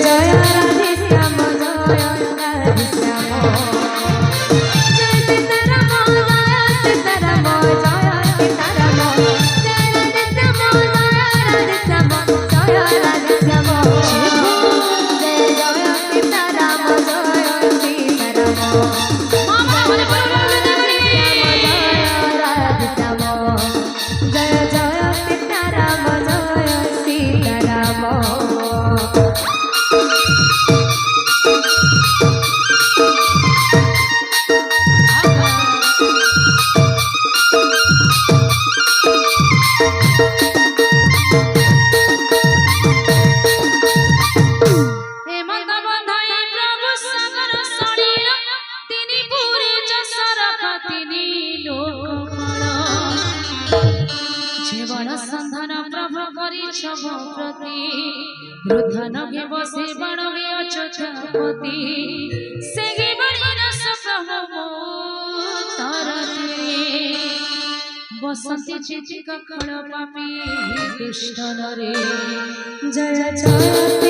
जय राधे श्याम जय राधे श्याम जय सीताराम जय सीताराम जय सीताराम जय राधे श्याम जय राधे श्याम जय जय सीताराम जय सीताराम संधान प्रभु करी प्रति वृद्धन के बसे बणगे अचोपति से बसंती चितिक खड़ पापी दुष्ट नरे जय जय